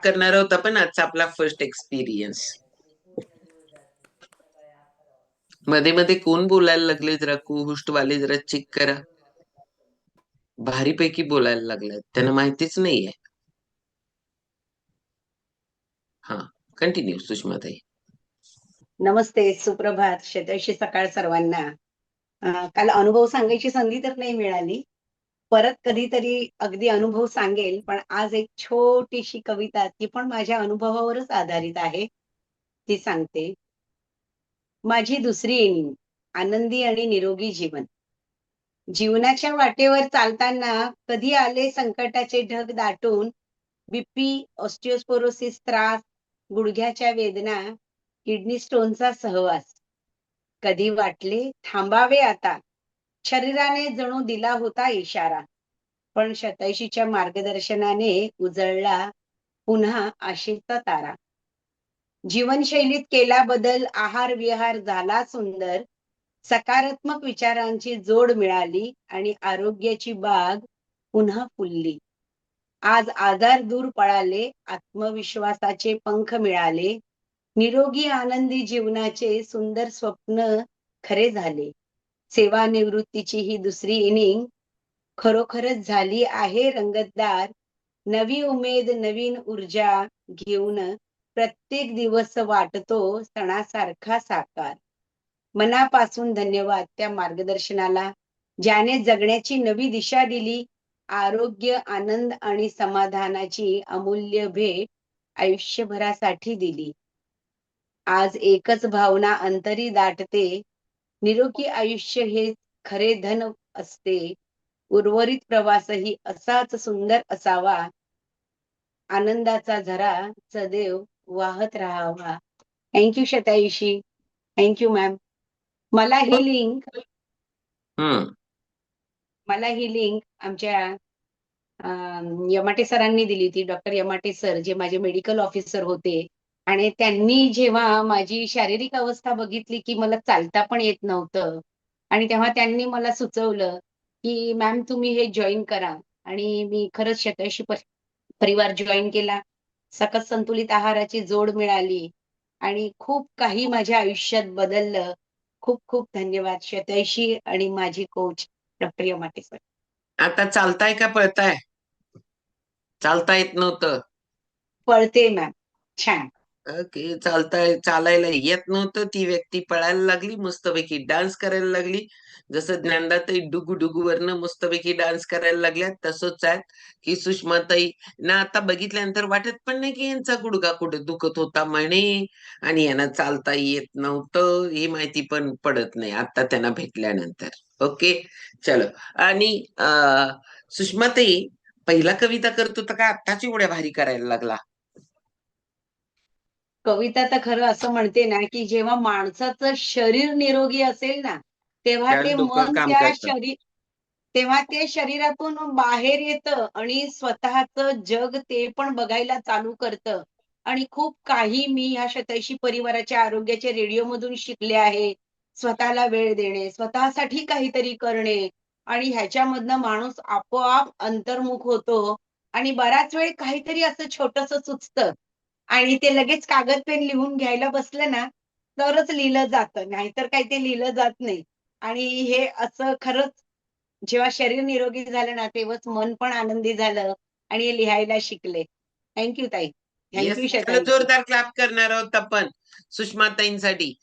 करणार आहोत आपण आजचा आपला फर्स्ट एक्सपिरियन्स. मध्ये मध्ये कोण बोलायला लागले, जरा को-होस्ट वाले जरा चेक करा. भारीपैकी बोलायला लागलाय, त्यांना माहितीच नाहीये. हा, कंटिन्यू सुषमाताई. नमस्ते, सुप्रभात, शतैशी सकाळ सर्वांना. काल अनुभव सांगायची संधी तर नाही मिळाली. परत कधीतरी अगदी अनुभव सांगेल, पण आज एक छोटीशी कविता, ती पण माझ्या अनुभवावरच आधारित आहे, ती सांगते. माझी दुसरी इनिंग, आनंदी आणि निरोगी जीवन. जीवनाच्या वाटेवर चालताना कधी आले संकटाचे ढग दाटून, बीपी, ऑस्टिओस्पोरोसिस त्रास, गुडघ्याच्या वेदना, किडनी स्टोनचा सहवास. कधी वाटले थांबावे आता, शरीराने जणू दिला होता इशारा, पण शतैशीच्या मार्गदर्शनाने उजळला पुन्हा आशेचा तारा. जीवनशैलीत केला बदल, आहार विहार झाला सुंदर, सकारात्मक विचारांची जोड मिळाली आणि आरोग्याची बाग पुन्हा फुलली. आज आजार दूर पळाले, आत्मविश्वासाचे पंख मिळाले, निरोगी आनंदी जीवनाचे सुंदर स्वप्न खरे झाले. सेवानिवृत्तीची ही दुसरी इनिंग खरोखरच झाली आहे रंगतदार. नवी उमेद, नवीन ऊर्जा घेऊन प्रत्येक दिवस वाटतो सणासारखा साकार. मनापासून धन्यवाद त्या मार्गदर्शनाला, ज्याने जगण्याची नवी दिशा दिली. आरोग्य, आनंद आणि समाधानाची अमूल्य भेट आयुष्यभरासाठी दिली. आज एकच भावना अंतरी दाटते, निरोगी आयुष्य हे खरे धन असते. उर्वरित प्रवासही असाच सुंदर असावा, आनंदाचा झरा सदैव वाहत राहावा. थँक्यू शतायुषी, थँक्यू मॅम. मला ही लिंक आमच्या यमाटे सरांनी दिली होती. डॉक्टर यमाटे सर, जे माझे मेडिकल ऑफिसर होते, आणि त्यांनी जेव्हा माझी शारीरिक अवस्था बघितली की मला चालता पण येत नव्हतं, आणि तेव्हा त्यांनी मला सुचवलं की मॅम तुम्ही हे जॉईन करा. आणि मी खरंच शतैशी परिवार जॉईन केला. सकस संतुलित आहाराची जोड मिळाली आणि खूप काही माझ्या आयुष्यात बदललं. खूप खूप धन्यवाद शतैशी आणि माझी कोच डॉक्टर यमाटे सर. आता चालताय का पळताय? चालता येत नव्हतं? पळते मॅम, छान. ओके, चालायला येत नव्हतं, ती व्यक्ती पळायला लागली, मस्तपैकी डान्स करायला लागली. जसं ज्ञानदाताई डुगू डुगू वरनं मस्तपैकी डान्स करायला लागल्या, तसंच आहे की सुषमाताई ना आता बघितल्यानंतर वाटत पण नाही की यांचा गुडघा कुठे दुखत होता म्हणे, आणि यांना चालता येत नव्हतं ही माहिती पण पडत नाही आता त्यांना भेटल्यानंतर. ओके, चलो. आणि सुषमाताई, पहिला कविता करत होता का आत्ताच एवढ्या भारी करायला लागला? कविता तर खरं असं म्हणते ना की जेव्हा माणसाचं शरीर निरोगी असेल ना, तेव्हा त्यावेळेस ते डोकं मन काम त्या करतं. तेव्हा ते शरीरातून बाहेर येतं आणि स्वतःचं जग ते पण बघायला चालू करतं. आणि खूप काही मी ह्या शतैशी परिवाराच्या आरोग्याच्या रेडिओमधून शिकले आहे. स्वतःला वेळ देणे, स्वतःसाठी काहीतरी करणे, आणि ह्याच्यामधनं माणूस आपोआप अंतर्मुख होतो. आणि बराच वेळ काहीतरी असं छोटंसं सुचतं आणि ते लगेच कागद पेन लिहून घ्यायला बसलं ना, तरच लिहिलं जातं, नाहीतर काही ते लिहिलं जात नाही. आणि हे असं खरंच जेव्हा शरीर निरोगी झालं ना, तेव्हाच मन पण आनंदी झालं आणि हे लिहायला शिकले. थँक्यू ताई. येस, थँक्यू चला शतायुषी. जोरदार क्लॅप करणार आहोत आपण सुषमाताईंसाठी.